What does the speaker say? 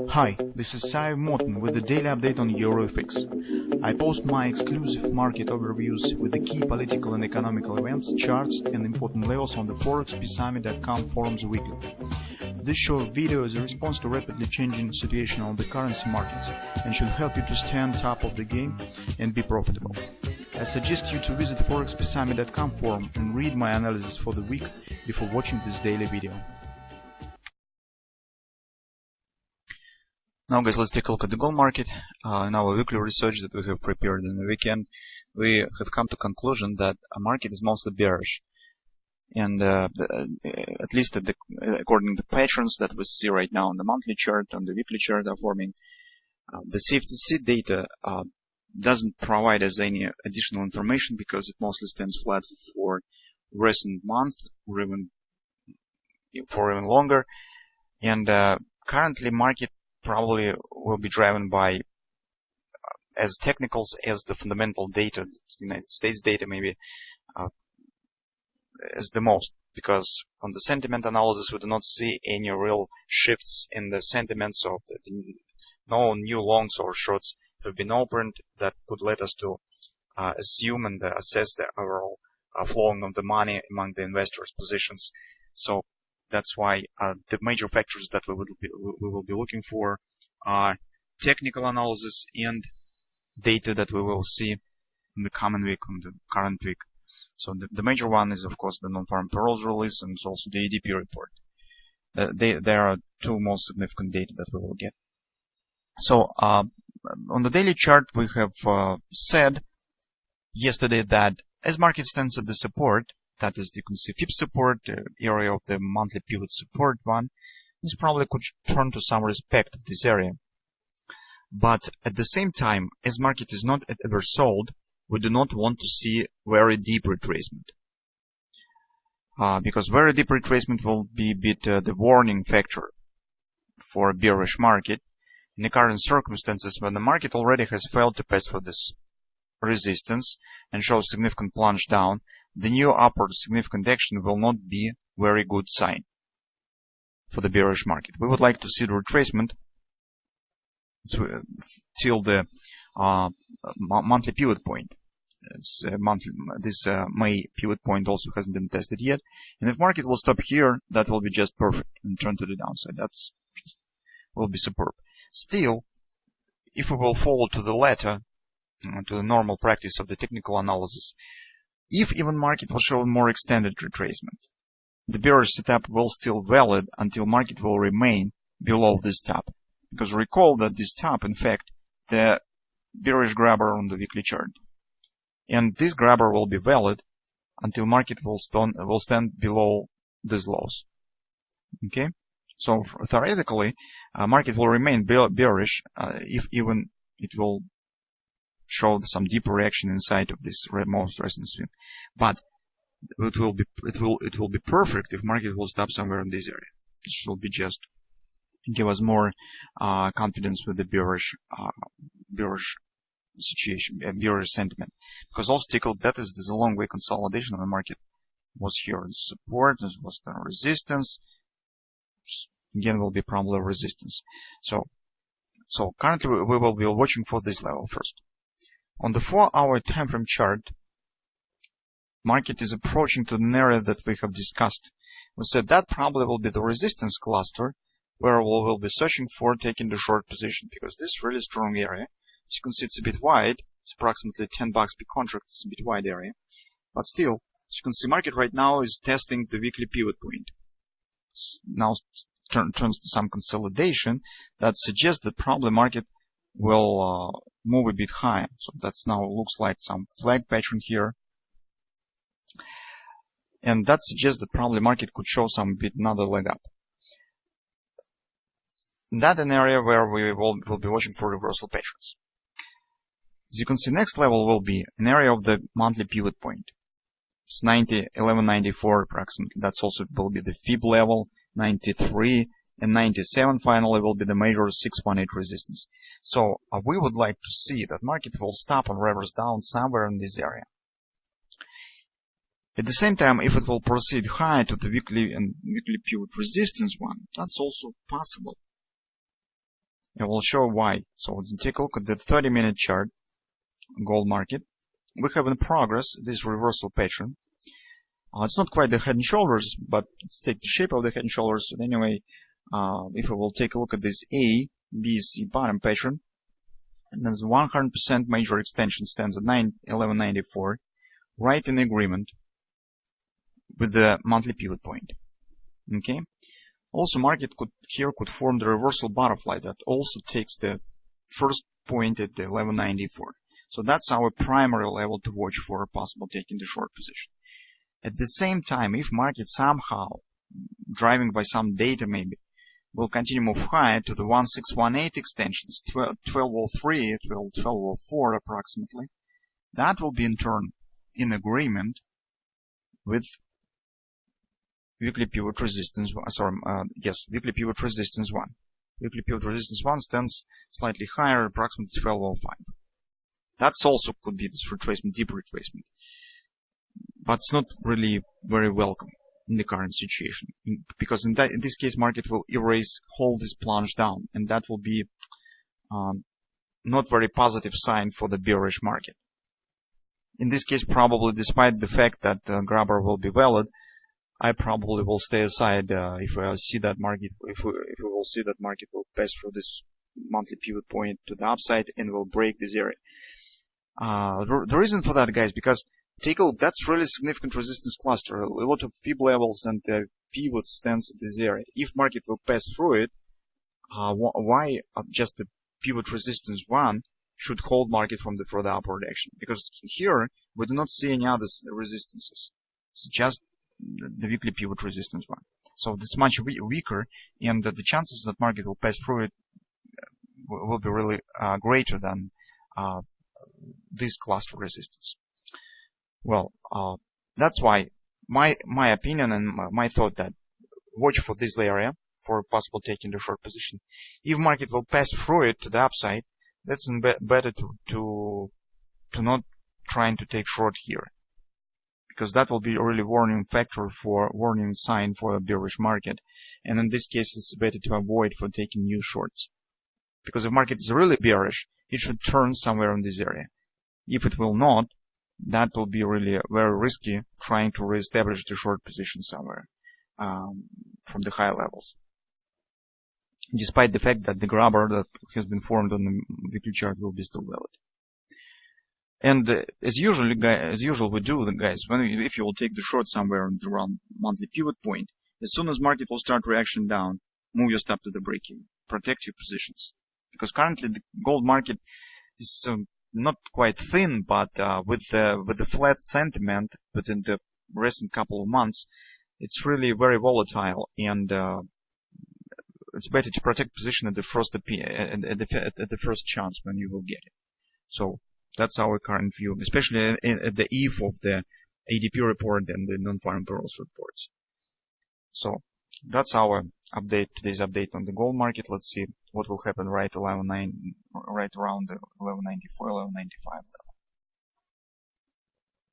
Hi, this is Sive Morten with the daily update on EuroFX. I post my exclusive market overviews with the key political and economical events, charts and important levels on the ForexPeaceArmy.com forums weekly. This short video is a response to rapidly changing situation on the currency markets and should help you to stay on top of the game and be profitable. I suggest you to visit ForexPeaceArmy.com forum and read my analysis for the week before watching this daily video. Now guys, let's take a look at the gold market. In our weekly research that we have prepared in the weekend, we have come to conclusion that a market is mostly bearish. And at least according to the patterns that we see right now on the monthly chart, on the weekly chart are forming, the CFTC data doesn't provide us any additional information because it mostly stands flat for recent month or even longer. And currently market probably will be driven by as technicals as the fundamental data, the United States data maybe as the most, because on the sentiment analysis we do not see any real shifts in the sentiments of no new longs or shorts have been opened that could let us to assume and assess the overall flowing of the money among the investors' positions. So that's why the major factors that we will be looking for are technical analysis and data that we will see in the coming week, on the current week. So the major one is, of course, the non-farm payrolls release and also the ADP report. There are two most significant data that we will get. So on the daily chart, we have said yesterday that as market stands at the support, that is, you can see FIP support, the area of the monthly pivot support one, this probably could turn to some respect of this area. But at the same time, as market is not oversold, we do not want to see very deep retracement. Because very deep retracement will be a bit the warning factor for a bearish market in the current circumstances when the market already has failed to pass through this resistance and shows significant plunge down. The new upward significant action will not be very good sign for the bearish market. We would like to see the retracement till the monthly pivot point. This May pivot point also hasn't been tested yet. And if market will stop here, that will be just perfect and turn to the downside. That's just will be superb. Still, if we will follow to the latter, to the normal practice of the technical analysis, if even market will show more extended retracement, the bearish setup will still valid until market will remain below this top. Because recall that this top, in fact, the bearish grabber on the weekly chart. And this grabber will be valid until market will stand below these lows. Okay? So theoretically, market will remain bearish if even it will show some deeper reaction inside of this most recent swing. But it will be perfect if market will stop somewhere in this area. This will be just give us more confidence with the bearish situation, bearish sentiment. Because also take a look, that is there's a long way consolidation of the market was here support, this was the resistance. Again will be probably resistance. So currently we will be watching for this level first. On the 4-hour time frame chart, market is approaching to an area that we have discussed. We said that probably will be the resistance cluster where we will be searching for taking the short position, because this is really strong area. As you can see, it's a bit wide. It's approximately $10 per contract. It's a bit wide area. But still, as you can see, market right now is testing the weekly pivot point. Now turns to some consolidation that suggests that probably market will move a bit higher. So that's now looks like some flag pattern here. And that suggests that probably market could show some bit another leg up. That's an area where we will be watching for reversal patterns. As you can see, next level will be an area of the monthly pivot point. It's 1194 approximately. That's also will be the FIB level, 93 and 97 finally will be the major 618 resistance. So we would like to see that market will stop and reverse down somewhere in this area. At the same time, if it will proceed high to the weekly pivot resistance one, that's also possible. I will show why. So let's take a look at the 30-minute chart, gold market. We have in progress this reversal pattern. It's not quite the head and shoulders, but let's take the shape of the head and shoulders. But anyway, if we will take a look at this A, B, C bottom pattern, and then the 100% major extension stands at 1194, right in agreement with the monthly pivot point. Okay. Also, market could form the reversal butterfly that also takes the first point at the 1194. So that's our primary level to watch for possible taking the short position. At the same time, if market somehow, driving by some data maybe, will continue move higher to the 1618 extensions, 1203, 1204 approximately, that will be in turn in agreement with weekly pivot resistance, weekly pivot resistance 1. Weekly pivot resistance 1 stands slightly higher, approximately 1205. That's also could be this retracement, deep retracement. But it's not really very welcome in the current situation, because in this case, market will erase, hold this plunge down, and that will be not very positive sign for the bearish market. In this case, probably despite the fact that grabber will be valid, I probably will stay aside if I see that market, if we will see that market will pass through this monthly pivot point to the upside and will break this area. The reason for that, guys, because take a look, that's really significant resistance cluster. A lot of fib levels and pivot stands at this area. If market will pass through it, why just the pivot resistance 1 should hold market from the further upward action? Because here we do not see any other resistances. It's just the weekly pivot resistance 1. So this is much weaker, and the chances that market will pass through it will be really greater than this cluster resistance. Well, that's why my opinion and my thought that watch for this area for possible taking the short position. If market will pass through it to the upside, that's better to not trying to take short here, because that will be a really warning sign for a bearish market. And in this case, it's better to avoid for taking new shorts, because if market is really bearish, it should turn somewhere in this area. If it will not, that will be really very risky trying to reestablish the short position somewhere from the high levels, despite the fact that the grabber that has been formed on the weekly chart will be still valid. And as usual we do, guys, if you will take the short somewhere around monthly pivot point, as soon as market will start reaction down, move your stop to the break-even, protect your positions, because currently the gold market is not quite thin, but with the flat sentiment within the recent couple of months, it's really very volatile, and it's better to protect position at the first at the first chance when you will get it. So that's our current view, especially at the eve of the ADP report and the non-farm payrolls reports. So that's our update, today's update on the gold market. Let's see what will happen right around the 1194, 1195 level.